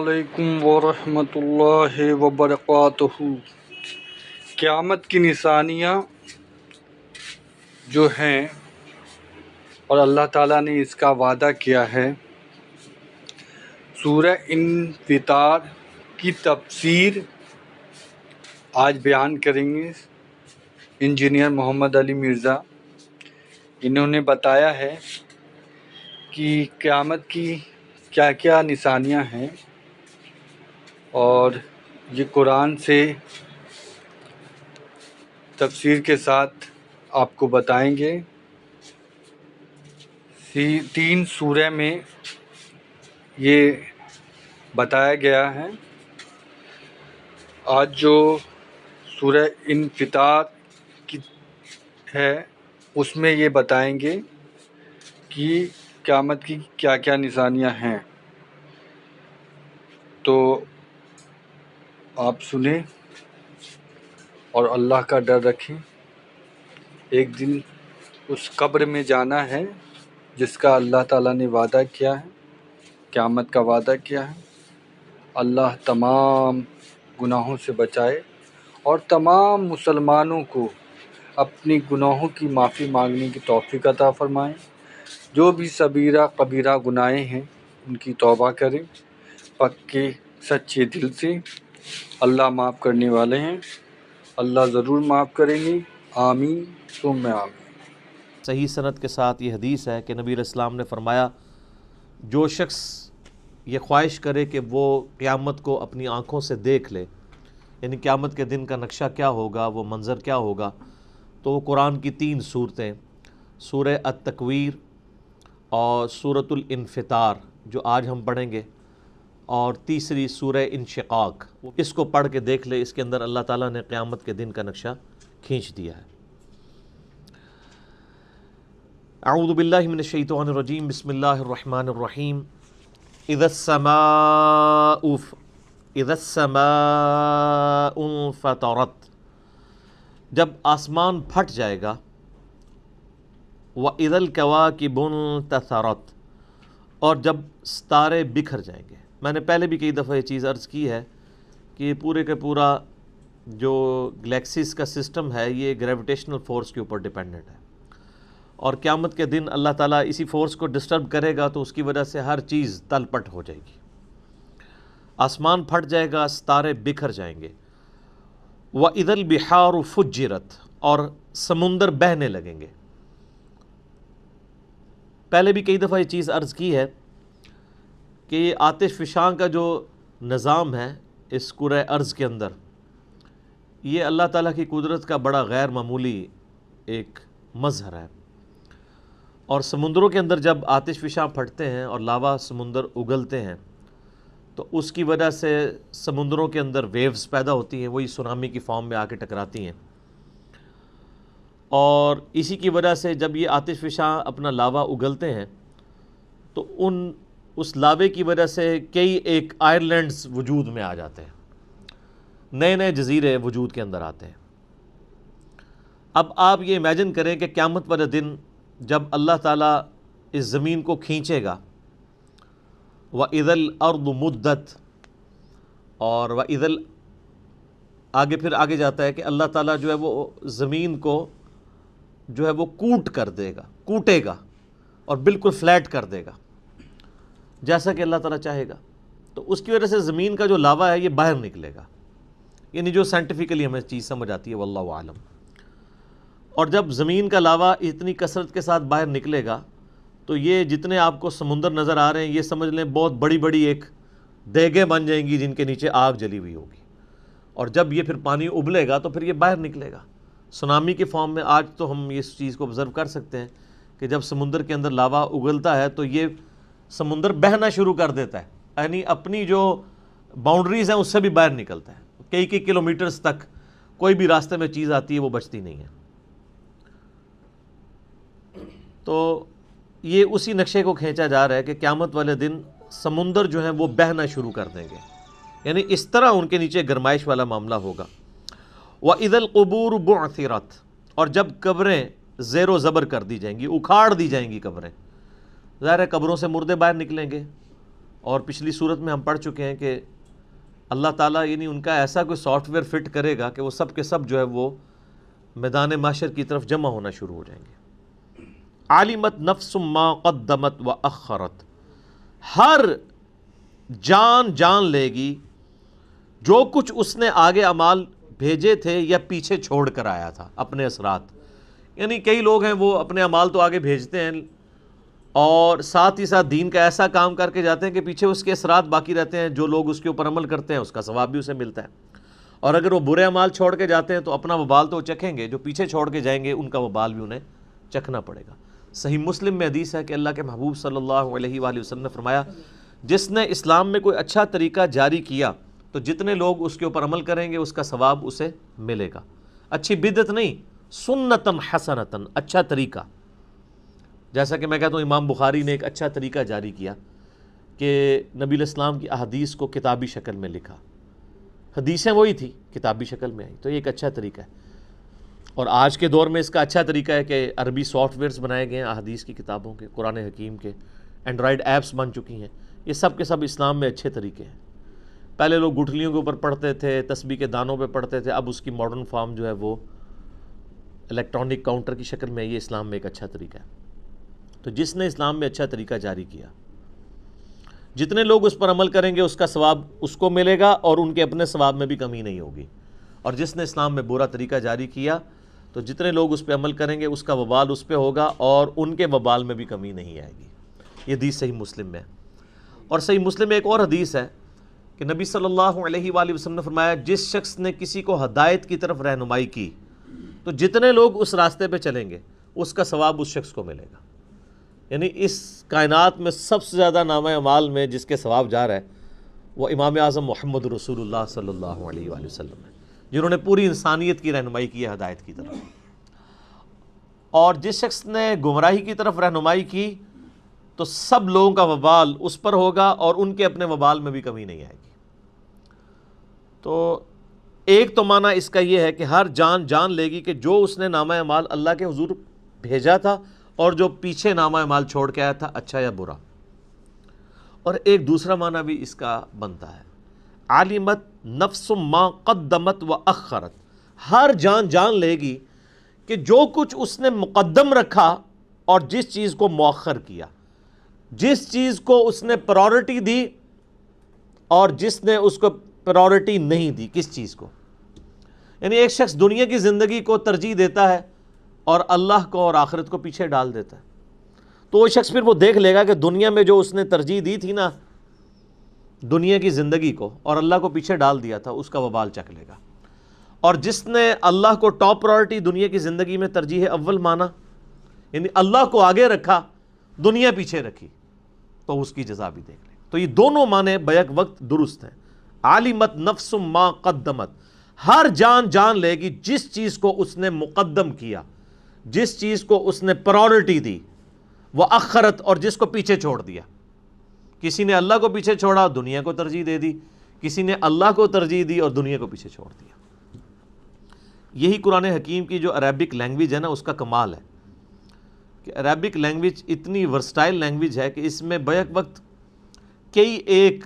علیکم ورحمۃ اللہ وبرکاتہ۔ قیامت کی نشانیاں جو ہیں اور اللہ تعالیٰ نے اس کا وعدہ کیا ہے، سورہ انفطار کی تفسیر آج بیان کریں گے انجینئر محمد علی مرزا۔ انہوں نے بتایا ہے کہ قیامت کی کیا کیا نشانیاں ہیں، اور یہ قرآن سے تفسیر کے ساتھ آپ کو بتائیں گے۔ 3 سورہ میں یہ بتایا گیا ہے۔ آج جو سورہ انفطار کی ہے اس میں یہ بتائیں گے کہ قیامت کی کیا کیا نشانیاں ہیں، تو آپ سنیں اور اللہ کا ڈر رکھیں۔ ایک دن اس قبر میں جانا ہے جس کا اللہ تعالیٰ نے وعدہ کیا ہے، قیامت کا وعدہ کیا ہے۔ اللہ تمام گناہوں سے بچائے اور تمام مسلمانوں کو اپنی گناہوں کی معافی مانگنے کی توفیق عطا فرمائیں۔ جو بھی صغیرہ کبیرہ گناہیں ہیں ان کی توبہ کریں پکے سچے دل سے۔ اللہ معاف کرنے والے ہیں، اللہ ضرور معاف کریں گے، آمین ثم آمین۔ صحیح سند کے ساتھ یہ حدیث ہے کہ نبی علیہ السلام نے فرمایا، جو شخص یہ خواہش کرے کہ وہ قیامت کو اپنی آنکھوں سے دیکھ لے، یعنی قیامت کے دن کا نقشہ کیا ہوگا، وہ منظر کیا ہوگا، تو وہ قرآن کی 3 صورتیں سورہ التکویر اور سورۃ الانفطار جو آج ہم پڑھیں گے، اور تیسری سورہ انشقاق، اس کو پڑھ کے دیکھ لے۔ اس کے اندر اللہ تعالیٰ نے قیامت کے دن کا نقشہ کھینچ دیا ہے۔ اعوذ باللہ من الشیطان الرجیم، بسم اللہ الرحمن الرحیم۔ اذا السماء انفطرت، جب آسمان پھٹ جائے گا، وَإِذَا الْكَوَاكِبُ انتثرت، اور جب ستارے بکھر جائیں گے۔ میں نے پہلے بھی کئی دفعہ یہ چیز عرض کی ہے کہ پورے کا پورا جو گلیکسیز کا سسٹم ہے یہ گریویٹیشنل فورس کے اوپر ڈیپینڈنٹ ہے، اور قیامت کے دن اللہ تعالیٰ اسی فورس کو ڈسٹرب کرے گا تو اس کی وجہ سے ہر چیز تل پٹ ہو جائے گی۔ آسمان پھٹ جائے گا، ستارے بکھر جائیں گے۔ وَإِذَا الْبِحَارُ فُجِّرَتْ، اور سمندر بہنے لگیں گے۔ پہلے بھی کئی دفعہ یہ چیز عرض کی ہے کہ یہ آتش فشاں کا جو نظام ہے اس کرۂ ارض کے اندر، یہ اللہ تعالیٰ کی قدرت کا بڑا غیر معمولی ایک مظہر ہے۔ اور سمندروں کے اندر جب آتش فشاں پھٹتے ہیں اور لاوا سمندر اگلتے ہیں تو اس کی وجہ سے سمندروں کے اندر ویوز پیدا ہوتی ہیں، وہی سونامی کی فارم میں آ کے ٹکراتی ہیں، اور اسی کی وجہ سے جب یہ آتش فشاں اپنا لاوا اگلتے ہیں تو اس لاوے کی وجہ سے کئی ایک آئرلینڈز وجود میں آ جاتے ہیں، نئے نئے جزیرے وجود کے اندر آتے ہیں۔ اب آپ یہ امیجن کریں کہ قیامت والے دن جب اللہ تعالیٰ اس زمین کو کھینچے گا، وَإِذَا الْأَرْضُ مُدَّتْ، اور وَإِذَا آگے پھر آگے جاتا ہے کہ اللہ تعالیٰ جو ہے وہ زمین کو جو ہے وہ کوٹے گا اور بالکل فلیٹ کر دے گا جیسا کہ اللہ تعالیٰ چاہے گا، تو اس کی وجہ سے زمین کا جو لاوا ہے یہ باہر نکلے گا، یعنی جو سائنٹیفکلی ہمیں چیز سمجھ آتی ہے، واللہ عالم۔ اور جب زمین کا لاوا اتنی کثرت کے ساتھ باہر نکلے گا تو یہ جتنے آپ کو سمندر نظر آ رہے ہیں یہ سمجھ لیں بہت بڑی بڑی ایک دیگیں بن جائیں گی جن کے نیچے آگ جلی ہوئی ہوگی، اور جب یہ پھر پانی ابلے گا تو پھر یہ باہر نکلے گا سونامی کے فارم میں۔ آج تو ہم اس چیز کو آبزرو کر سکتے ہیں کہ جب سمندر کے اندر لاوا اگلتا ہے تو یہ سمندر بہنا شروع کر دیتا ہے، یعنی اپنی جو باؤنڈریز ہیں اس سے بھی باہر نکلتا ہے، کئی کلومیٹرز تک کوئی بھی راستے میں چیز آتی ہے وہ بچتی نہیں ہے۔ تو یہ اسی نقشے کو کھینچا جا رہا ہے کہ قیامت والے دن سمندر جو ہیں وہ بہنا شروع کر دیں گے، یعنی اس طرح ان کے نیچے گرمائش والا معاملہ ہوگا۔ وَإِذَا الْقُبُورُ بُعْثِرَتْ، اور جب قبریں زیر و زبر کر دی جائیں گی، اکھاڑ دی جائیں گی قبریں، ظاہر ہے قبروں سے مردے باہر نکلیں گے اور پچھلی صورت میں ہم پڑھ چکے ہیں کہ اللہ تعالیٰ یعنی ان کا ایسا کوئی سافٹ ویئر فٹ کرے گا کہ وہ سب کے سب جو ہے وہ میدان محشر کی طرف جمع ہونا شروع ہو جائیں گے. عالمت نفس ما قدمت و اخرت، ہر جان لے گی جو کچھ اس نے آگے اعمال بھیجے تھے یا پیچھے چھوڑ کر آیا تھا اپنے اثرات. یعنی کئی لوگ ہیں وہ اپنے اعمال تو آگے بھیجتے ہیں اور ساتھ ہی ساتھ دین کا ایسا کام کر کے جاتے ہیں کہ پیچھے اس کے اثرات باقی رہتے ہیں. جو لوگ اس کے اوپر عمل کرتے ہیں اس کا ثواب بھی اسے ملتا ہے، اور اگر وہ برے اعمال چھوڑ کے جاتے ہیں تو اپنا وبال تو چکھیں گے، جو پیچھے چھوڑ کے جائیں گے ان کا وبال بھی انہیں چکھنا پڑے گا. صحیح مسلم میں حدیث ہے کہ اللہ کے محبوب صلی اللہ علیہ وآلہ وسلم نے فرمایا جس نے اسلام میں کوئی اچھا طریقہ جاری کیا تو جتنے لوگ اس کے اوپر عمل کریں گے اس کا ثواب اسے ملے گا. اچھی بدعت نہیں، سنتن حسنتن، اچھا طریقہ. جیسا کہ میں کہتا ہوں امام بخاری نے ایک اچھا طریقہ جاری کیا کہ نبی الاسلام کی احادیث کو کتابی شکل میں لکھا. حدیثیں وہی تھی، کتابی شکل میں آئی، تو یہ ایک اچھا طریقہ ہے. اور آج کے دور میں اس کا اچھا طریقہ ہے کہ عربی سافٹ ویئرز بنائے گئے ہیں احادیث کی کتابوں کے، قرآن حکیم کے، اینڈرائڈ ایپس بن چکی ہیں. یہ سب کے سب اسلام میں اچھے طریقے ہیں. پہلے لوگ گٹھلیوں کے اوپر پڑھتے تھے، تسبیح کے دانوں پہ پڑھتے تھے، اب اس کی ماڈرن فارم جو ہے وہ الیکٹرانک کاؤنٹر کی شکل میں. یہ اسلام میں ایک اچھا طریقہ ہے. تو جس نے اسلام میں اچھا طریقہ جاری کیا، جتنے لوگ اس پر عمل کریں گے اس کا ثواب اس کو ملے گا اور ان کے اپنے ثواب میں بھی کمی نہیں ہوگی. اور جس نے اسلام میں برا طریقہ جاری کیا تو جتنے لوگ اس پہ عمل کریں گے اس کا وبال اس پہ ہوگا اور ان کے وبال میں بھی کمی نہیں آئے گی. یہ حدیث صحیح مسلم میں ہے. اور صحیح مسلم میں ایک اور حدیث ہے کہ نبی صلی اللہ علیہ وآلہ وسلم نے فرمایا جس شخص نے کسی کو ہدایت کی طرف رہنمائی کی تو جتنے لوگ اس راستے پہ چلیں گے اس کا ثواب اس شخص کو ملے گا. یعنی اس کائنات میں سب سے زیادہ نامہ اعمال میں جس کے ثواب جا رہا ہے وہ امام اعظم محمد رسول اللہ صلی اللہ علیہ وآلہ وسلم ہے، جنہوں نے پوری انسانیت کی رہنمائی کی ہے ہدایت کی طرف. اور جس شخص نے گمراہی کی طرف رہنمائی کی تو سب لوگوں کا وبال اس پر ہوگا اور ان کے اپنے وبال میں بھی کمی نہیں آئے گی. تو ایک تو معنی اس کا یہ ہے کہ ہر جان لے گی کہ جو اس نے نامہ اعمال اللہ کے حضور بھیجا تھا اور جو پیچھے نامہ اعمال چھوڑ کے آیا تھا اچھا یا برا. اور ایک دوسرا معنی بھی اس کا بنتا ہے عالمت نفس ما قدمت و اخرت، ہر جان لے گی کہ جو کچھ اس نے مقدم رکھا اور جس چیز کو مؤخر کیا، جس چیز کو اس نے پرائورٹی دی اور جس نے اس کو پرائورٹی نہیں دی. کس چیز کو؟ یعنی ایک شخص دنیا کی زندگی کو ترجیح دیتا ہے اور اللہ کو اور آخرت کو پیچھے ڈال دیتا ہے، تو وہ شخص پھر وہ دیکھ لے گا کہ دنیا میں جو اس نے ترجیح دی تھی نا دنیا کی زندگی کو اور اللہ کو پیچھے ڈال دیا تھا اس کا وبال چکھ لے گا. اور جس نے اللہ کو ٹاپ پرائورٹی دنیا کی زندگی میں ترجیح اول مانا، یعنی اللہ کو آگے رکھا دنیا پیچھے رکھی، تو اس کی جزا بھی دیکھ لیں. تو یہ دونوں معنی بیک وقت درست ہیں. عالمت نفس ما قدمت، ہر جان لے گی جس چیز کو اس نے مقدم کیا، جس چیز کو اس نے پرائورٹی دی، وہ اخرت، اور جس کو پیچھے چھوڑ دیا. کسی نے اللہ کو پیچھے چھوڑا دنیا کو ترجیح دے دی، کسی نے اللہ کو ترجیح دی اور دنیا کو پیچھے چھوڑ دیا. یہی قرآن حکیم کی جو عربک لینگویج ہے نا اس کا کمال ہے کہ عربک لینگویج اتنی ورسٹائل لینگویج ہے کہ اس میں بیک وقت کئی ایک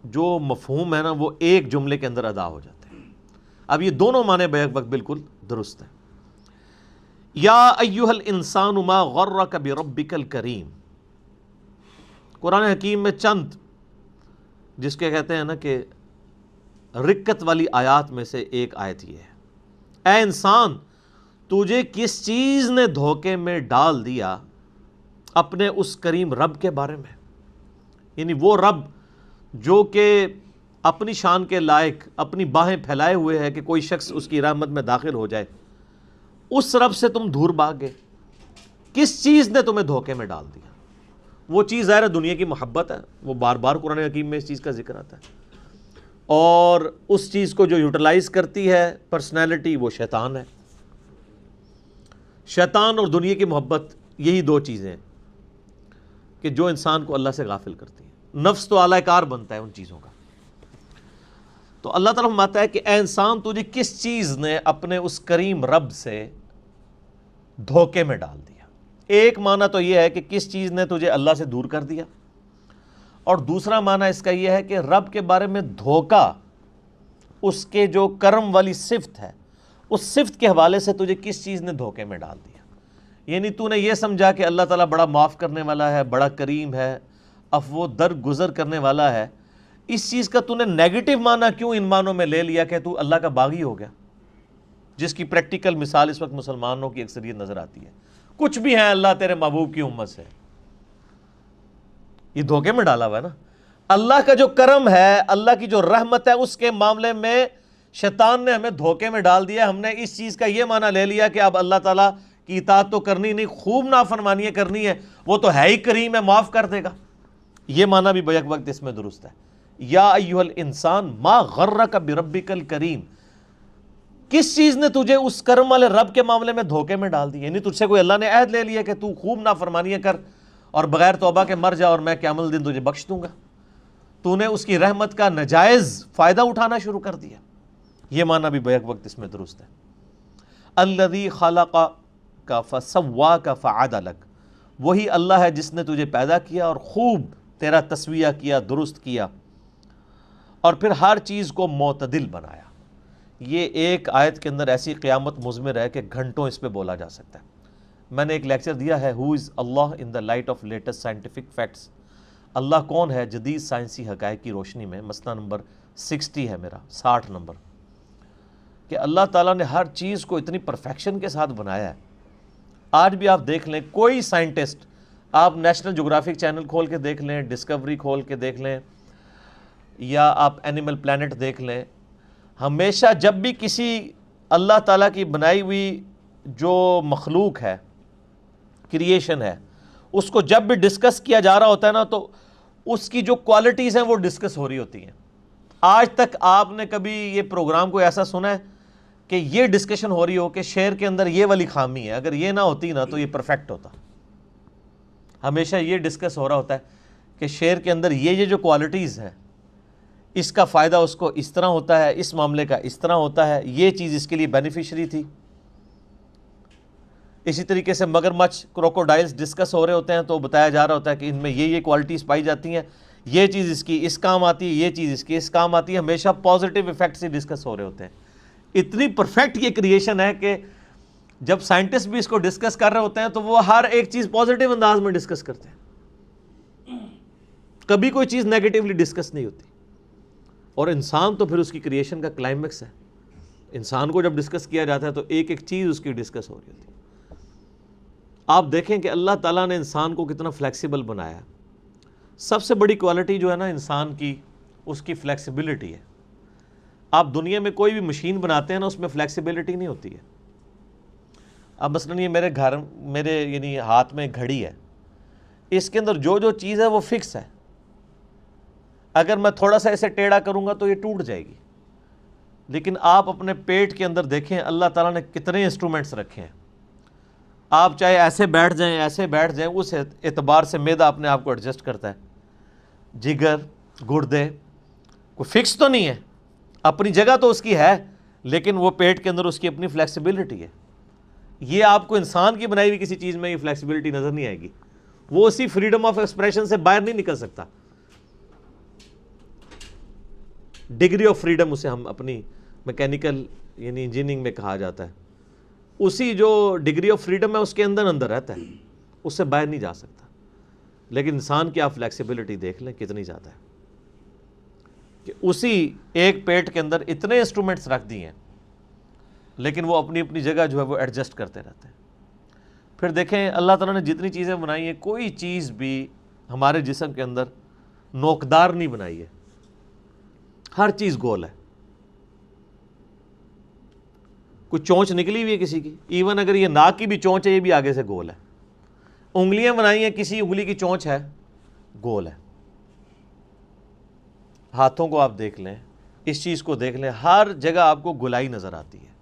جو مفہوم ہے نا وہ ایک جملے کے اندر ادا ہو جاتے ہیں. اب یہ دونوں معنی بیک وقت بالکل درست ہیں. یا ایھا الانسان ما غرک بربک الکریم، قرآن حکیم میں چند جس کے کہتے ہیں نا کہ رکت والی آیات میں سے ایک آیت یہ ہے، اے انسان تجھے کس چیز نے دھوکے میں ڈال دیا اپنے اس کریم رب کے بارے میں. یعنی وہ رب جو کہ اپنی شان کے لائق اپنی باہیں پھیلائے ہوئے ہے کہ کوئی شخص اس کی رحمت میں داخل ہو جائے، اس رب سے تم دور بھاگ گئے. کس چیز نے تمہیں دھوکے میں ڈال دیا؟ وہ چیز ظاہر ہے دنیا کی محبت ہے، وہ بار بار قرآن حکیم میں اس چیز کا ذکر آتا ہے. اور اس چیز کو جو یوٹیلائز کرتی ہے پرسنالٹی وہ شیطان ہے. شیطان اور دنیا کی محبت یہی دو چیزیں ہیں کہ جو انسان کو اللہ سے غافل کرتی ہیں. نفس تو اعلی کار بنتا ہے ان چیزوں کا. تو اللہ تعالیٰ فرماتا ہے کہ اے انسان تجھے کس چیز نے اپنے اس کریم رب سے دھوکے میں ڈال دیا. ایک معنی تو یہ ہے کہ کس چیز نے تجھے اللہ سے دور کر دیا، اور دوسرا معنی اس کا یہ ہے کہ رب کے بارے میں دھوکہ، اس کے جو کرم والی صفت ہے، اس صفت کے حوالے سے تجھے کس چیز نے دھوکے میں ڈال دیا؟ یعنی تو نے یہ سمجھا کہ اللہ تعالیٰ بڑا معاف کرنے والا ہے، بڑا کریم ہے، عفو درگزر کرنے والا ہے، اس چیز کا تو نے نیگیٹو معنی کیوں ان معنوں میں لے لیا کہ تو اللہ کا باغی ہو گیا، جس کی پریکٹیکل مثال اس وقت مسلمانوں کی اکثریت نظر آتی ہے۔ کچھ بھی ہیں اللہ تیرے محبوب کی امت سے، یہ دھوکے میں ڈالا ہوا ہے نا۔ اللہ کا جو کرم ہے، اللہ کی جو رحمت ہے، اس کے معاملے میں شیطان نے ہمیں دھوکے میں ڈال دیا۔ ہم نے اس چیز کا یہ معنی لے لیا کہ اب اللہ تعالیٰ کی اطاعت تو کرنی نہیں، خوب نافرمانیاں کرنی ہے، وہ تو ہے ہی کریم ہے، معاف کر دے گا۔ یہ معنی بھی بیک وقت اس میں درست ہے۔ یا ایھا الانسان ما غرک بربک الکریم، کس چیز نے تجھے اس کرم والے رب کے معاملے میں دھوکے میں ڈال دی؟ یعنی تجھ سے کوئی اللہ نے عہد لے لیا کہ تو خوب نافرمانیاں کر اور بغیر توبہ کے مر جا اور میں قیامت الدن تجھے بخش دوں گا۔ تو نے اس کی رحمت کا ناجائز فائدہ اٹھانا شروع کر دیا۔ یہ معنی بھی بیک وقت اس میں درست ہے۔ الذی خلقک فسواک فعدلک، وہی اللہ ہے جس نے تجھے پیدا کیا اور خوب تیرا تسویہ کیا، درست کیا، اور پھر ہر چیز کو معتدل بنایا۔ یہ ایک آیت کے اندر ایسی قیامت مضمر ہے کہ گھنٹوں اس پہ بولا جا سکتا ہے۔ میں نے ایک لیکچر دیا ہے، ہو از اللہ in the light of latest scientific facts, اللہ کون ہے جدید سائنسی حقائق کی روشنی میں، مسئلہ نمبر 60 ہے میرا، 60 نمبر، کہ اللہ تعالیٰ نے ہر چیز کو اتنی پرفیکشن کے ساتھ بنایا ہے۔ آج بھی آپ دیکھ لیں، کوئی سائنٹسٹ، آپ نیشنل جغرافک چینل کھول کے دیکھ لیں، ڈسکوری کھول کے دیکھ لیں، یا آپ اینیمل پلانٹ دیکھ لیں، ہمیشہ جب بھی کسی اللہ تعالیٰ کی بنائی ہوئی جو مخلوق ہے، کریشن ہے، اس کو جب بھی ڈسکس کیا جا رہا ہوتا ہے نا، تو اس کی جو کوالٹیز ہیں وہ ڈسکس ہو رہی ہوتی ہیں۔ آج تک آپ نے کبھی یہ پروگرام کو ایسا سنا ہے کہ یہ ڈسکشن ہو رہی ہو کہ شعر کے اندر یہ والی خامی ہے، اگر یہ نہ ہوتی نا تو یہ پرفیکٹ ہوتا؟ ہمیشہ یہ ڈسکس ہو رہا ہوتا ہے کہ شعر کے اندر یہ جو کوالٹیز ہیں، اس کا فائدہ اس کو اس طرح ہوتا ہے، اس معاملے کا اس طرح ہوتا ہے، یہ چیز اس کے لیے بینیفیشری تھی۔ اسی طریقے سے مگرمچھ، کروکوڈائلز ڈسکس ہو رہے ہوتے ہیں تو بتایا جا رہا ہوتا ہے کہ ان میں یہ کوالٹیز پائی جاتی ہیں، یہ چیز اس کی اس کام آتی ہے، یہ چیز اس کی اس کام آتی ہے۔ ہمیشہ پازیٹیو ایفیکٹس ہی ڈسکس ہو رہے ہوتے ہیں۔ اتنی پرفیکٹ یہ کریشن ہے کہ جب سائنٹسٹ بھی اس کو ڈسکس کر رہے ہوتے ہیں تو وہ ہر ایک چیز پازیٹیو انداز میں ڈسکس کرتے ہیں، کبھی کوئی چیز نیگیٹیولی ڈسکس نہیں ہوتی۔ اور انسان تو پھر اس کی کریشن کا کلائمیکس ہے۔ انسان کو جب ڈسکس کیا جاتا ہے تو ایک ایک چیز اس کی ڈسکس ہو رہی ہوتی ہے۔ آپ دیکھیں کہ اللہ تعالیٰ نے انسان کو کتنا فلیکسیبل بنایا ہے۔ سب سے بڑی کوالٹی جو ہے نا انسان کی، اس کی فلیکسیبلٹی ہے۔ آپ دنیا میں کوئی بھی مشین بناتے ہیں نا، اس میں فلیکسیبلٹی نہیں ہوتی ہے۔ اب مثلاً یہ میرے یعنی ہاتھ میں گھڑی ہے، اس کے اندر جو چیز ہے وہ فکس ہے۔ اگر میں تھوڑا سا اسے ٹیڑھا کروں گا تو یہ ٹوٹ جائے گی۔ لیکن آپ اپنے پیٹ کے اندر دیکھیں اللہ تعالیٰ نے کتنے انسٹرومنٹس رکھے ہیں۔ آپ چاہے ایسے بیٹھ جائیں، ایسے بیٹھ جائیں، اس اعتبار سے معدہ اپنے آپ کو ایڈجسٹ کرتا ہے۔ جگر، گردے، کوئی فکس تو نہیں ہے، اپنی جگہ تو اس کی ہے، لیکن وہ پیٹ کے اندر اس کی اپنی فلیکسیبلٹی ہے۔ یہ آپ کو انسان کی بنائی ہوئی کسی چیز میں یہ فلیکسیبلٹی نظر نہیں آئے گی۔ وہ اسی فریڈم آف ایکسپریشن سے باہر نہیں نکل سکتا۔ ڈگری آف فریڈم اسے ہم اپنی میکینیکل یعنی انجینئرنگ میں کہا جاتا ہے، اسی جو ڈگری آف فریڈم ہے اس کے اندر رہتا ہے، اس سے باہر نہیں جا سکتا۔ لیکن انسان کی آپ فلیکسیبلٹی دیکھ لیں کتنی زیادہ ہے کہ اسی ایک پیٹ کے اندر اتنے انسٹرومنٹس رکھ دیے ہیں، لیکن وہ اپنی اپنی جگہ جو ہے وہ ایڈجسٹ کرتے رہتے ہیں۔ پھر دیکھیں اللہ تعالیٰ نے جتنی چیزیں بنائی ہیں، کوئی چیز بھی ہمارے جسم کے اندر نوکدار نہیں بنائی ہے، ہر چیز گول ہے۔ کوئی چونچ نکلی ہوئی ہے کسی کی، ایون اگر یہ ناک کی بھی چونچ ہے یہ بھی آگے سے گول ہے۔ انگلیاں بنائی ہیں، کسی انگلی کی چونچ ہے، گول ہے۔ ہاتھوں کو آپ دیکھ لیں، اس چیز کو دیکھ لیں، ہر جگہ آپ کو گولائی نظر آتی ہے۔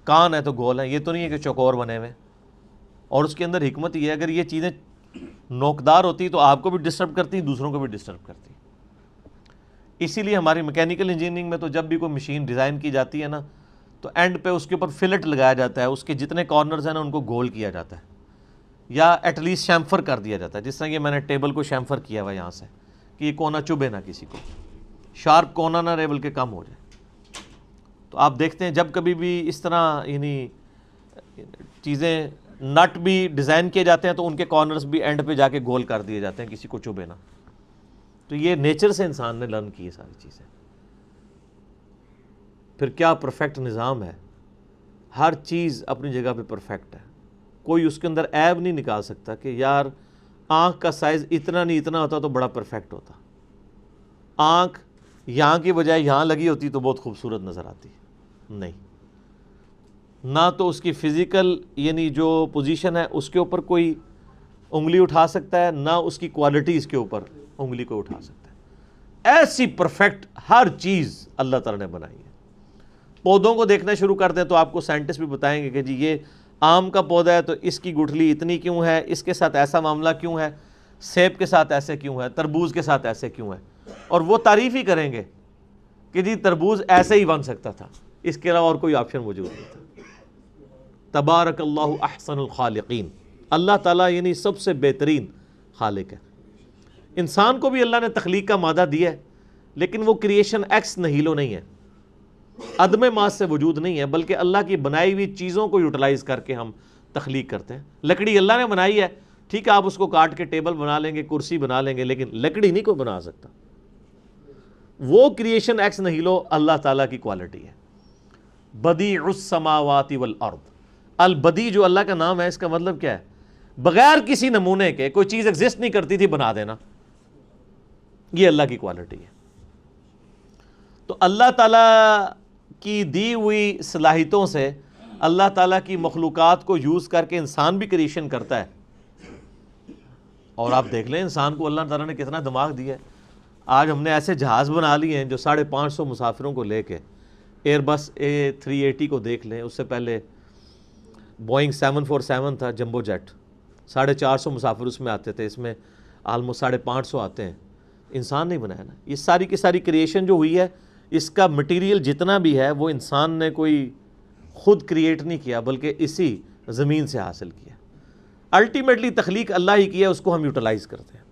کان ہے تو گول ہے، یہ تو نہیں ہے کہ چوکور بنے ہوئے۔ اور اس کے اندر حکمت یہ ہے، اگر یہ چیزیں نوکدار ہوتی تو آپ کو بھی ڈسٹرب کرتی، دوسروں کو بھی ڈسٹرب کرتی۔ اسی لیے ہماری میکینیکل انجینئرنگ میں تو جب بھی کوئی مشین ڈیزائن کی جاتی ہے نا، تو اینڈ پہ اس کے اوپر فلٹ لگایا جاتا ہے، اس کے جتنے کارنرز ہیں نا ان کو گول کیا جاتا ہے، یا ایٹ لیسٹ شیمفر کر دیا جاتا ہے، جس طرح کہ میں نے ٹیبل کو شیمفر کیا ہوا یہاں سے، کہ یہ کونا چبھے نہ کسی کو، شارپ کونا نہ رہے بلکہ کم ہو جائے۔ تو آپ دیکھتے ہیں جب کبھی بھی اس طرح یعنی چیزیں نٹ بھی ڈیزائن کیے جاتے ہیں تو ان کے کارنرز بھی اینڈ پہ جا کے گول کر دیے جاتے ہیں کسی کو چبھے نہ۔ تو یہ نیچر سے انسان نے لرن کی ہے ساری چیزیں۔ پھر کیا پرفیکٹ نظام ہے، ہر چیز اپنی جگہ پہ پرفیکٹ ہے، کوئی اس کے اندر عیب نہیں نکال سکتا کہ یار آنکھ کا سائز اتنا نہیں اتنا ہوتا تو بڑا پرفیکٹ ہوتا، آنکھ یہاں کی بجائے یہاں لگی ہوتی تو بہت خوبصورت نظر آتی، نہیں، نہ تو اس کی فزیکل یعنی جو پوزیشن ہے اس کے اوپر کوئی انگلی اٹھا سکتا ہے، نہ اس کی کوالٹی اس کے اوپر انگلی کو اٹھا سکتا ہے۔ ایسی پرفیکٹ ہر چیز اللہ تعالیٰ نے بنائی ہے۔ پودوں کو دیکھنا شروع کر دیں تو آپ کو سائنٹسٹ بھی بتائیں گے کہ جی یہ آم کا پودا ہے تو اس کی گٹھلی اتنی کیوں ہے، اس کے ساتھ ایسا معاملہ کیوں ہے، سیب کے ساتھ ایسے کیوں ہے، تربوز کے ساتھ ایسے کیوں ہے، اور وہ تعریف ہی کریں گے کہ جی تربوز ایسے ہی بن سکتا تھا، اس کے علاوہ اور کوئی آپشن موجود نہیں تھا۔ تبارک اللہ احسن الخالقین، اللہ تعالیٰ یعنی سب سے بہترین خالق ہے۔ انسان کو بھی اللہ نے تخلیق کا مادہ دیا ہے، لیکن وہ کریشن ایکس نہیلو نہیں ہے، عدم ماس سے وجود نہیں ہے، بلکہ اللہ کی بنائی ہوئی چیزوں کو یوٹیلائز کر کے ہم تخلیق کرتے ہیں۔ لکڑی اللہ نے بنائی ہے، ٹھیک ہے آپ اس کو کاٹ کے ٹیبل بنا لیں گے، کرسی بنا لیں گے، لیکن لکڑی نہیں کوئی بنا سکتا۔ وہ کریشن ایکس نہیلو اللہ تعالیٰ کی کوالٹی ہے۔ بدیع السماوات والارض، البدیع جو اللہ کا نام ہے اس کا مطلب کیا ہے؟ بغیر کسی نمونے کے کوئی چیز ایگزسٹ نہیں کرتی تھی بنا دینا، یہ اللہ کی کوالٹی ہے۔ تو اللہ تعالیٰ کی دی ہوئی صلاحیتوں سے اللہ تعالیٰ کی مخلوقات کو یوز کر کے انسان بھی کریشن کرتا ہے۔ اور آپ دیکھ لیں انسان کو اللہ تعالیٰ نے کتنا دماغ دیا ہے۔ آج ہم نے ایسے جہاز بنا لیے ہیں جو 550 مسافروں کو لے کے، ایئر بس A380 کو دیکھ لیں، اس سے پہلے بوئنگ 747 تھا جمبو جیٹ، 450 مسافر اس میں آتے تھے، اس میں آلموسٹ 550 آتے ہیں۔ انسان نہیں بنایا نا، یہ ساری کی ساری کریشن جو ہوئی ہے اس کا مٹیریل جتنا بھی ہے وہ انسان نے کوئی خود کریٹ نہیں کیا بلکہ اسی زمین سے حاصل کیا۔ الٹیمیٹلی تخلیق اللہ ہی کیا، اس کو ہم یوٹیلائز کرتے ہیں۔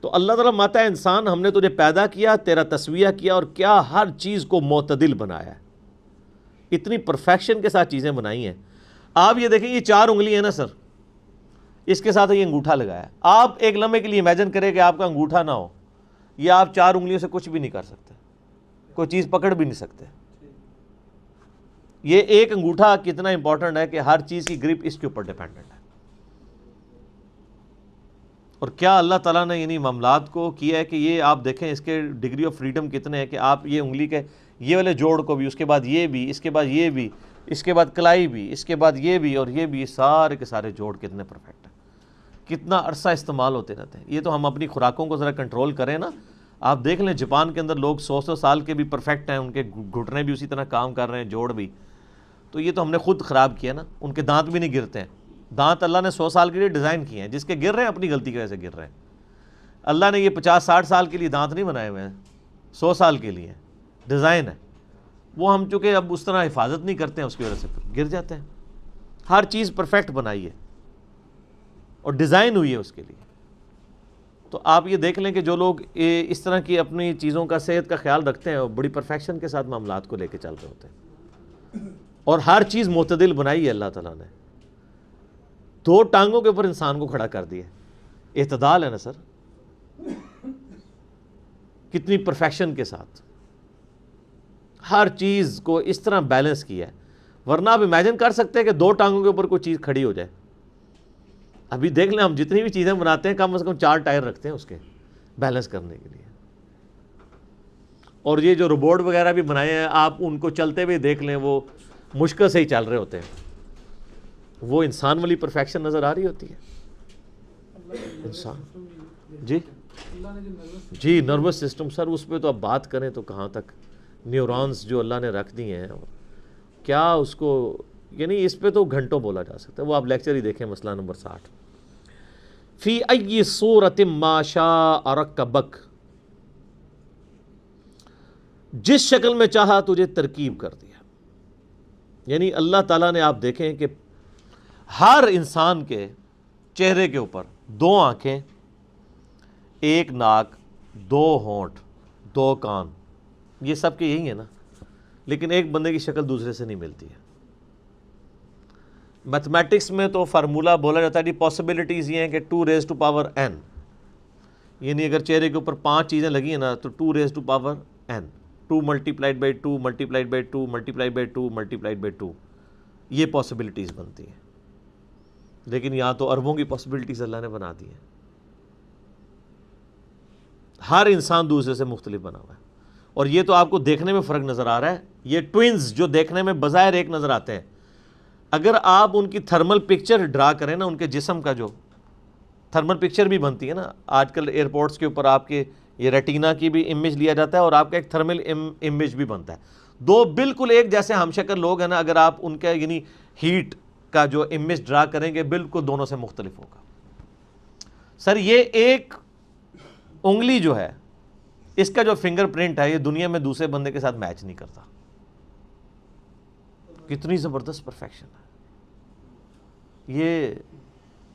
تو اللہ تعالیٰ ماتا ہے انسان ہم نے تجھے پیدا کیا، تیرا تسویہ کیا، اور کیا ہر چیز کو معتدل بنایا ہے، اتنی پرفیکشن کے ساتھ چیزیں بنائی ہیں۔ آپ یہ دیکھیں یہ 4 انگلی ہیں نا سر، اس کے ساتھ یہ انگوٹھا لگایا ہے۔ آپ ایک لمحے کے لیے امیجن کریں کہ آپ کا انگوٹھا نہ ہو، یہ آپ 4 انگلیوں سے کچھ بھی نہیں کر سکتے، کوئی چیز پکڑ بھی نہیں سکتے۔ یہ ایک انگوٹھا کتنا امپورٹنٹ ہے کہ ہر چیز کی گرپ اس کے اوپر ڈیپینڈنٹ ہے۔ اور کیا اللہ تعالیٰ نے یعنی معاملات کو کیا ہے کہ یہ آپ دیکھیں اس کے ڈگری آف فریڈم کتنے ہیں کہ آپ یہ انگلی کے یہ والے جوڑ کو بھی، اس کے بعد یہ بھی، اس کے بعد یہ بھی، اس کے بعد کلائی بھی، اس کے بعد یہ بھی اور یہ بھی، سارے کے سارے جوڑ کتنے پرفیکٹ ہیں، کتنا عرصہ استعمال ہوتے رہتے ہیں۔ یہ تو ہم اپنی خوراکوں کو ذرا کنٹرول کریں نا۔ آپ دیکھ لیں جاپان کے اندر لوگ 100 سال کے بھی پرفیکٹ ہیں، ان کے گھٹنے بھی اسی طرح کام کر رہے ہیں، جوڑ بھی۔ تو یہ تو ہم نے خود خراب کیا نا، ان کے دانت بھی نہیں گرتے ہیں۔ دانت اللہ نے 100 سال کے لیے ڈیزائن کیے ہیں، جس کے گر رہے ہیں اپنی غلطی کی وجہ سے گر رہے ہیں۔ اللہ نے یہ 50-60 سال کے لیے دانت نہیں بنائے ہوئے ہیں، 100 سال کے لیے ڈیزائن ہے۔ وہ ہم چونکہ اب اس طرح حفاظت نہیں کرتے ہیں، اس کی وجہ سے پھر گر جاتے ہیں۔ ہر چیز پرفیکٹ بنائی ہے اور ڈیزائن ہوئی ہے اس کے لیے۔ تو آپ یہ دیکھ لیں کہ جو لوگ اس طرح کی اپنی چیزوں کا صحت کا خیال رکھتے ہیں وہ بڑی پرفیکشن کے ساتھ معاملات کو لے کے چل رہے ہوتے ہیں۔ اور ہر چیز معتدل بنائی ہے اللہ تعالیٰ نے، 2 ٹانگوں کے اوپر انسان کو کھڑا کر دیا، اعتدال ہے نا سر، کتنی پرفیکشن کے ساتھ ہر چیز کو اس طرح بیلنس کیا ہے۔ ورنہ آپ امیجن کر سکتے ہیں کہ 2 ٹانگوں کے اوپر کوئی چیز کھڑی ہو جائے۔ ابھی دیکھ لیں ہم جتنی بھی چیزیں بناتے ہیں کم از کم 4 ٹائر رکھتے ہیں اس کے بیلنس کرنے کے لیے۔ اور یہ جو روبوٹ وغیرہ بھی بنائے ہیں آپ ان کو چلتے ہوئے دیکھ لیں، وہ مشکل سے ہی چل رہے ہوتے ہیں۔ وہ انسان والی پرفیکشن نظر آ رہی ہوتی ہے انسان۔ جی نروس سسٹم سر، اس پہ تو اب بات کریں تو کہاں تک، نیورونز جو اللہ نے رکھ دی ہیں، کیا اس کو یعنی اس پہ تو گھنٹوں بولا جا سکتا ہے۔ وہ آپ لیکچر ہی دیکھیں، مسئلہ نمبر 60۔ فی ای صورت ما شاء رکبک، جس شکل میں چاہا تجھے ترکیب کر دیا۔ یعنی اللہ تعالیٰ نے آپ دیکھیں کہ ہر انسان کے چہرے کے اوپر 2 آنکھیں، 1 ناک، 2 ہونٹ، 2 کان، یہ سب کے یہی ہیں نا، لیکن ایک بندے کی شکل دوسرے سے نہیں ملتی ہے۔ میتھمیٹکس میں تو فارمولہ بولا جاتا ہے، پاسبلٹیز یہ ہیں کہ 2n، یعنی اگر چہرے کے اوپر 5 چیزیں لگی ہیں نا تو 2n، 2 multiplied by 2 multiplied by 2 multiplied by 2 multiplied by 2، یہ پاسبلٹیز بنتی ہیں۔ لیکن یہاں تو اربوں کی پاسبلٹیز اللہ نے بنا دی ہیں۔ ہر انسان دوسرے سے مختلف بنا ہوا ہے، اور یہ تو آپ کو دیکھنے میں فرق نظر آ رہا ہے۔ یہ ٹوئنز جو دیکھنے میں بظاہر ایک نظر آتے ہیں، اگر آپ ان کی تھرمل پکچر ڈرا کریں نا، ان کے جسم کا جو تھرمل پکچر بھی بنتی ہے نا، آج کل ایئرپورٹس کے اوپر آپ کے یہ ریٹینا کی بھی امیج لیا جاتا ہے اور آپ کا ایک تھرمل امیج بھی بنتا ہے۔ 2 بالکل ایک جیسے ہم شکل لوگ ہیں نا، اگر آپ ان کا یعنی ہیٹ کا جو امیج ڈرا کریں گے بالکل دونوں سے مختلف ہوگا۔ سر یہ ایک انگلی جو ہے، اس کا جو فنگر پرنٹ ہے، یہ دنیا میں دوسرے بندے کے ساتھ میچ نہیں کرتا۔ کتنی زبردست پرفیکشن ہے یہ،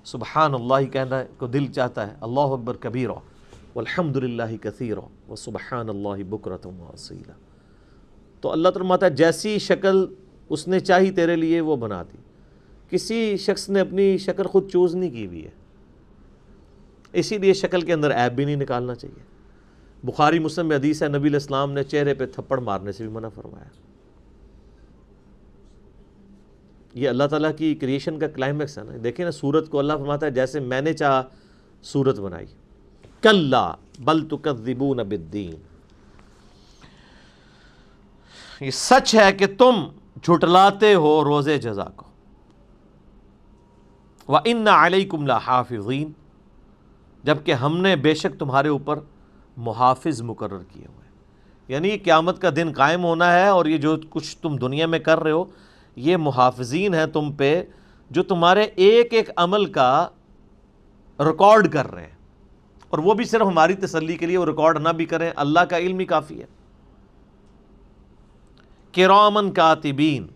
سبحان اللہ کہنا کو دل چاہتا ہے۔ اللہ اکبر کبیرہ والحمد للہ کثیرہ وسبحان اللہ بکرۃ واصیلا۔ تو اللہ تعالیٰ فرماتا ہے جیسی شکل اس نے چاہی تیرے لیے وہ بنا دی۔ کسی شخص نے اپنی شکل خود چوز نہیں کی ہوئی ہے، اسی لیے شکل کے اندر عیب بھی نہیں نکالنا چاہیے۔ بخاری مسلم میں حدیث ہے، نبی علیہ السلام نے چہرے پہ تھپڑ مارنے سے بھی منع فرمایا۔ یہ اللہ تعالیٰ کی کریشن کا کلائمیکس ہے نا۔ دیکھیں نا سورت کو اللہ فرماتا ہے جیسے میں نے چاہا سورت بنائی۔ کلا بل تکذبون بالدین، یہ سچ ہے کہ تم جھٹلاتے ہو روز جزا کو۔ وَإِنَّ عَلَيْكُمْ لَحَافِظِينَ، جبکہ ہم نے بے شک تمہارے اوپر محافظ مقرر کیے ہوئے ہیں۔ یعنی قیامت کا دن قائم ہونا ہے، اور یہ جو کچھ تم دنیا میں کر رہے ہو یہ محافظین ہیں تم پہ، جو تمہارے ایک ایک عمل کا ریکارڈ کر رہے ہیں، اور وہ بھی صرف ہماری تسلی کے لیے، وہ ریکارڈ نہ بھی کریں، اللہ کا علم ہی کافی ہے۔ کرامن کاتبین،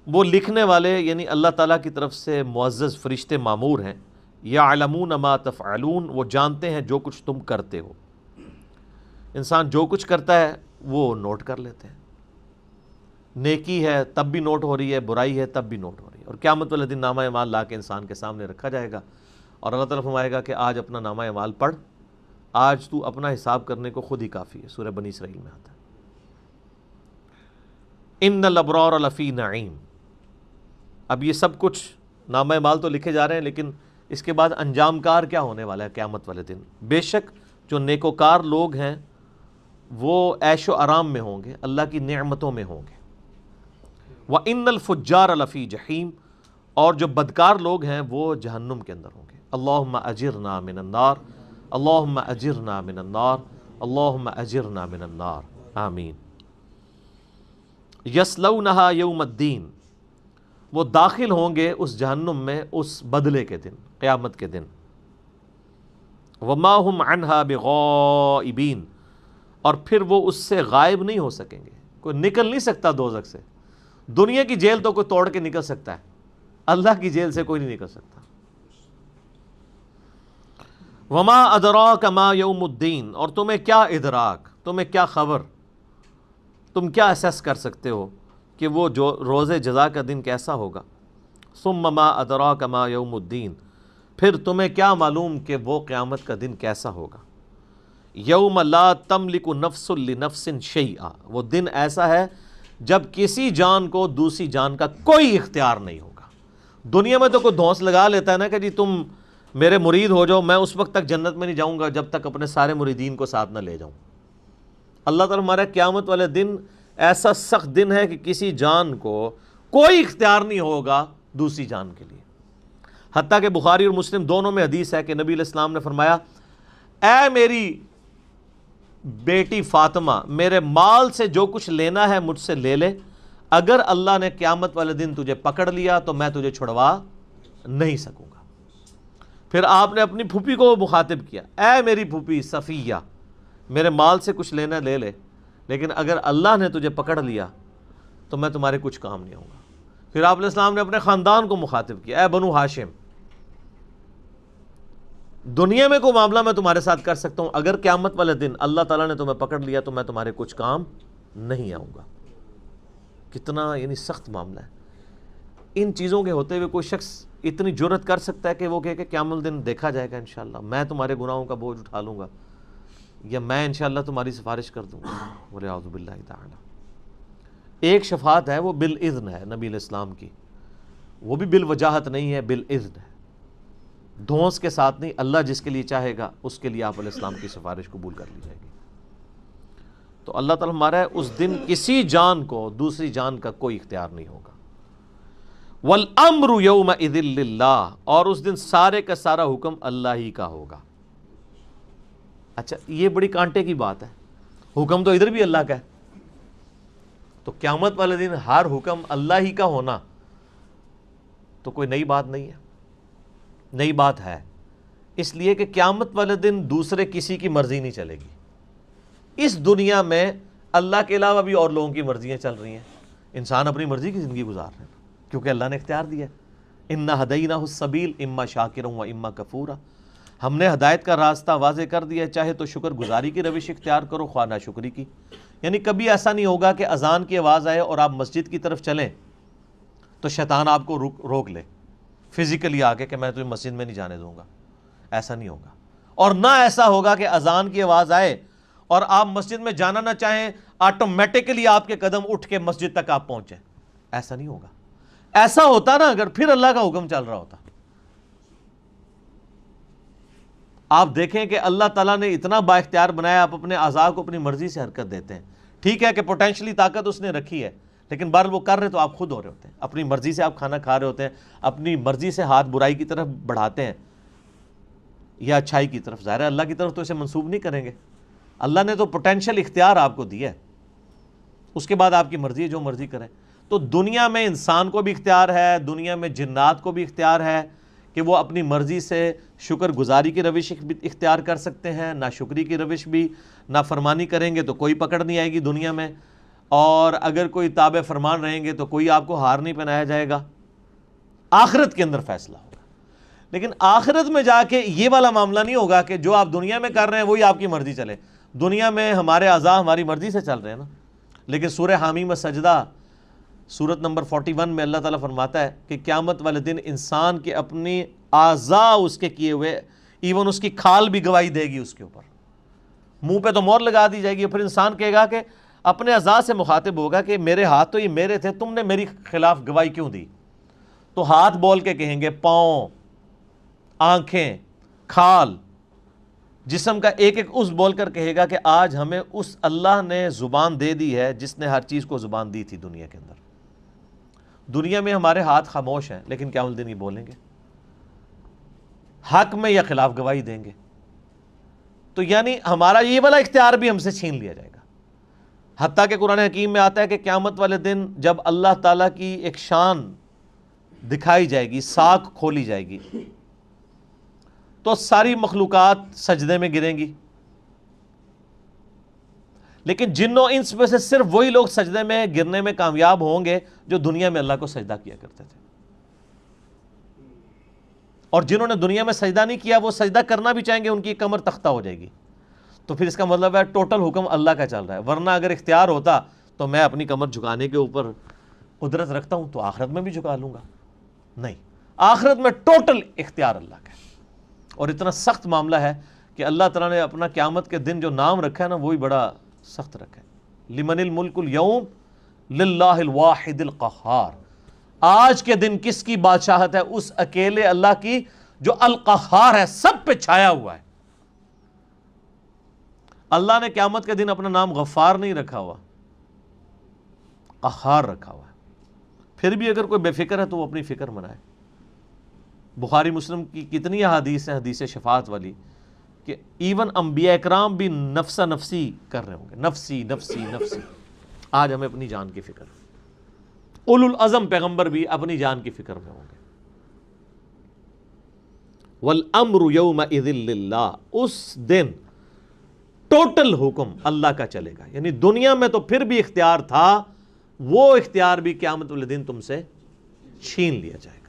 وہ لکھنے والے، یعنی اللہ تعالیٰ کی طرف سے معزز فرشتے مامور ہیں۔ یعلمون ما تفعلون، وہ جانتے ہیں جو کچھ تم کرتے ہو۔ انسان جو کچھ کرتا ہے وہ نوٹ کر لیتے ہیں، نیکی ہے تب بھی نوٹ ہو رہی ہے، برائی ہے تب بھی نوٹ ہو رہی ہے، اور قیامت والے دن نامہ اعمال لا کے انسان کے سامنے رکھا جائے گا، اور اللہ تعالیٰ فرمائے گا کہ آج اپنا نامہ اعمال پڑھ، آج تو اپنا حساب کرنے کو خود ہی کافی ہے۔ سورہ بنی اسرائیل میں آتا ہے ان الابرار لفی نعیم۔ اب یہ سب کچھ نامہ اعمال تو لکھے جا رہے ہیں، لیکن اس کے بعد انجام کار کیا ہونے والا ہے قیامت والے دن؟ بے شک جو نیکوکار لوگ ہیں وہ عیش و آرام میں ہوں گے، اللہ کی نعمتوں میں ہوں گے۔ وَإِنَّ الْفُجَّارَ لَفِي جَحِيمٍ، اور جو بدکار لوگ ہیں وہ جہنم کے اندر ہوں گے۔ اللہم اجرنا من النار، اللہم اجرنا من النار، اللہم اجرنا من النار، آمین۔ یصلونہا یوم الدین، وہ داخل ہوں گے اس جہنم میں اس بدلے کے دن، قیامت کے دن۔ وما ہم عنہا بغائبین، اور پھر وہ اس سے غائب نہیں ہو سکیں گے، کوئی نکل نہیں سکتا دوزخ سے۔ دنیا کی جیل تو کوئی توڑ کے نکل سکتا ہے، اللہ کی جیل سے کوئی نہیں نکل سکتا۔ وما ادراک ما یوم الدین، اور تمہیں کیا ادراک، تمہیں کیا خبر، تم کیا اسیس کر سکتے ہو کہ وہ جو روز جزا کا دن کیسا ہوگا۔ ثم ما ادراک ما یوم الدین، پھر تمہیں کیا معلوم کہ وہ قیامت کا دن کیسا ہوگا۔ یوم لا تملک نفس لنفس شیئا، وہ دن ایسا ہے جب کسی جان کو دوسری جان کا کوئی اختیار نہیں ہوگا۔ دنیا میں تو کوئی دھونس لگا لیتا ہے نا کہ جی تم میرے مرید ہو جاؤ، میں اس وقت تک جنت میں نہیں جاؤں گا جب تک اپنے سارے مریدین کو ساتھ نہ لے جاؤں۔ اللہ تعالیٰ ہمارا قیامت والے دن ایسا سخت دن ہے کہ کسی جان کو کوئی اختیار نہیں ہوگا دوسری جان کے لیے۔ حتیٰ کہ بخاری اور مسلم دونوں میں حدیث ہے کہ نبی علیہ السلام نے فرمایا، اے میری بیٹی فاطمہ، میرے مال سے جو کچھ لینا ہے مجھ سے لے لے، اگر اللہ نے قیامت والے دن تجھے پکڑ لیا تو میں تجھے چھڑوا نہیں سکوں گا۔ پھر آپ نے اپنی پھوپھی کو مخاطب کیا، اے میری پھوپھی صفیہ، میرے مال سے کچھ لینا لے لے، لیکن اگر اللہ نے تجھے پکڑ لیا تو میں تمہارے کچھ کام نہیں ہوں گا۔ پھر آپ علیہ السلام نے اپنے خاندان کو مخاطب کیا، اے بنو ہاشم، دنیا میں کوئی معاملہ میں تمہارے ساتھ کر سکتا ہوں، اگر قیامت والے دن اللہ تعالیٰ نے تمہیں پکڑ لیا تو میں تمہارے کچھ کام نہیں آؤں گا۔ کتنا یعنی سخت معاملہ ہے۔ ان چیزوں کے ہوتے ہوئے کوئی شخص اتنی جرت کر سکتا ہے کہ وہ کہے کہ قیامت دن دیکھا جائے گا انشاءاللہ، میں تمہارے گناہوں کا بوجھ اٹھا لوں گا، یا میں انشاءاللہ تمہاری سفارش کر دوں گا، والعیاذ باللہ تعالی۔ ایک شفاعت ہے وہ بالاذن ہے نبی علیہ السلام کی، وہ بھی بالوجاہت نہیں ہے، بالاذن ہے، دھونس کے ساتھ نہیں، اللہ جس کے لیے چاہے گا اس کے لیے آپ علیہ السلام کی سفارش قبول کر لی جائے گی۔ تو اللہ تعالیٰ ہمارا ہے اس دن کسی جان کو دوسری جان کا کوئی اختیار نہیں ہوگا۔ وَالْأَمْرُ يَوْمَئِذٍ لِلَّهِ، اور اس دن سارے کا سارا حکم اللہ ہی کا ہوگا۔ اچھا یہ بڑی کانٹے کی بات ہے، حکم تو ادھر بھی اللہ کا ہے، تو قیامت والے دن ہر حکم اللہ ہی کا ہونا تو کوئی نئی بات نہیں ہے، نئی بات ہے، اس لیے کہ قیامت والے دن دوسرے کسی کی مرضی نہیں چلے گی۔ اس دنیا میں اللہ کے علاوہ بھی اور لوگوں کی مرضیاں چل رہی ہیں، انسان اپنی مرضی کی زندگی گزار رہے ہیں کیونکہ اللہ نے اختیار دیا ہے۔ اِنَّا ہَدَيْنَاهُ السَّبِيلَ إِمَّا شَاكِرًا وَإِمَّا كَفُورًا، ہم نے ہدایت کا راستہ واضح کر دیا ہے، چاہے تو شکر گزاری کی روش اختیار کرو، خواہ ناشکری کی۔ یعنی کبھی ایسا نہیں ہوگا کہ اذان کی آواز آئے اور آپ مسجد کی طرف چلیں تو شیطان آپ کو روک لے فزیکلی آ کے کہ میں تمہیں مسجد میں نہیں جانے دوں گا، ایسا نہیں ہوگا۔ اور نہ ایسا ہوگا کہ اذان کی آواز آئے اور آپ مسجد میں جانا نہ چاہیں، آٹومیٹکلی آپ کے قدم اٹھ کے مسجد تک آپ پہنچیں، ایسا نہیں ہوگا۔ ایسا ہوتا نا اگر، پھر اللہ کا حکم چل رہا ہوتا۔ آپ دیکھیں کہ اللہ تعالیٰ نے اتنا با اختیار بنایا، آپ اپنے اعضاء کو اپنی مرضی سے حرکت دیتے ہیں۔ ٹھیک ہے کہ پوٹینشلی طاقت اس نے رکھی ہے، لیکن بہرحال وہ کر رہے تو آپ خود ہو رہے ہوتے ہیں، اپنی مرضی سے آپ کھانا کھا رہے ہوتے ہیں، اپنی مرضی سے ہاتھ برائی کی طرف بڑھاتے ہیں یا اچھائی کی طرف۔ ظاہر ہے اللہ کی طرف تو اسے منسوب نہیں کریں گے، اللہ نے تو پوٹینشل اختیار آپ کو دیا ہے، اس کے بعد آپ کی مرضی ہے جو مرضی کریں۔ تو دنیا میں انسان کو بھی اختیار ہے، دنیا میں جنات کو بھی اختیار ہے کہ وہ اپنی مرضی سے شکر گزاری کی روش اختیار کر سکتے ہیں، ناشکری کی روش بھی، نافرمانی کریں گے تو کوئی پکڑ نہیں آئے گی دنیا میں، اور اگر کوئی تابع فرمان رہیں گے تو کوئی آپ کو ہار نہیں پہنایا جائے گا۔ آخرت کے اندر فیصلہ ہوگا، لیکن آخرت میں جا کے یہ والا معاملہ نہیں ہوگا کہ جو آپ دنیا میں کر رہے ہیں وہی آپ کی مرضی چلے۔ دنیا میں ہمارے اعضاء ہماری مرضی سے چل رہے ہیں نا، لیکن سورہ حامیم سجدہ سورت نمبر 41 میں اللہ تعالیٰ فرماتا ہے کہ قیامت والے دن انسان کے اپنی اعضاء اس کے کیے ہوئے، ایون اس کی کھال بھی گواہی دے گی اس کے اوپر، منہ پہ تو مہر لگا دی جائے گی، پھر انسان کہے گا کہ اپنے اعضاء سے مخاطب ہوگا کہ میرے ہاتھ تو یہ میرے تھے، تم نے میری خلاف گواہی کیوں دی؟ تو ہاتھ بول کے کہیں گے، پاؤں، آنکھیں، کھال، جسم کا ایک ایک عضو بول کر کہے گا کہ آج ہمیں اس اللہ نے زبان دے دی ہے جس نے ہر چیز کو زبان دی تھی دنیا کے اندر۔ دنیا میں ہمارے ہاتھ خاموش ہیں، لیکن قیامت دن یہ بولیں گے، حق میں یا خلاف گواہی دیں گے۔ تو یعنی ہمارا یہ والا اختیار بھی ہم سے چھین لیا جائے گا۔ حتیٰ کہ قرآن حکیم میں آتا ہے کہ قیامت والے دن جب اللہ تعالیٰ کی ایک شان دکھائی جائے گی، ساکھ کھولی جائے گی، تو ساری مخلوقات سجدے میں گریں گی، لیکن جنوں انس میں سے صرف وہی لوگ سجدے میں گرنے میں کامیاب ہوں گے جو دنیا میں اللہ کو سجدہ کیا کرتے تھے، اور جنہوں نے دنیا میں سجدہ نہیں کیا وہ سجدہ کرنا بھی چاہیں گے، ان کی کمر تختہ ہو جائے گی۔ تو پھر اس کا مطلب ہے ٹوٹل حکم اللہ کا چل رہا ہے، ورنہ اگر اختیار ہوتا تو میں اپنی کمر جھکانے کے اوپر قدرت رکھتا ہوں تو آخرت میں بھی جھکا لوں گا، نہیں، آخرت میں ٹوٹل اختیار اللہ کا ہے۔ اور اتنا سخت معاملہ ہے کہ اللہ تعالیٰ نے اپنا قیامت کے دن جو نام رکھا ہے نا وہی بڑا سخت رکھا ہے، لمن الملک اليوم للہ الواحد القہار۔ آج کے دن کس کی بادشاہت ہے؟ اس اکیلے اللہ کی جو القہار ہے، سب پہ چھایا ہوا ہے۔ اللہ نے قیامت کے دن اپنا نام غفار نہیں رکھا ہوا، قہار رکھا ہوا ہے۔ پھر بھی اگر کوئی بے فکر ہے تو وہ اپنی فکر منائے۔ بخاری مسلم کی کتنی احادیث ہیں، حدیث شفاعت والی، کہ ایون انبیاء اکرام بھی نفسا نفسی کر رہے ہوں گے، نفسی نفسی نفسی۔ آج ہمیں اپنی جان کی فکر، اولو العزم پیغمبر بھی اپنی جان کی فکر میں ہوں گے۔ والامر یومئذ للہ، اس دن ٹوٹل حکم اللہ کا چلے گا۔ یعنی دنیا میں تو پھر بھی اختیار تھا، وہ اختیار بھی قیامت والے دن تم سے چھین لیا جائے گا۔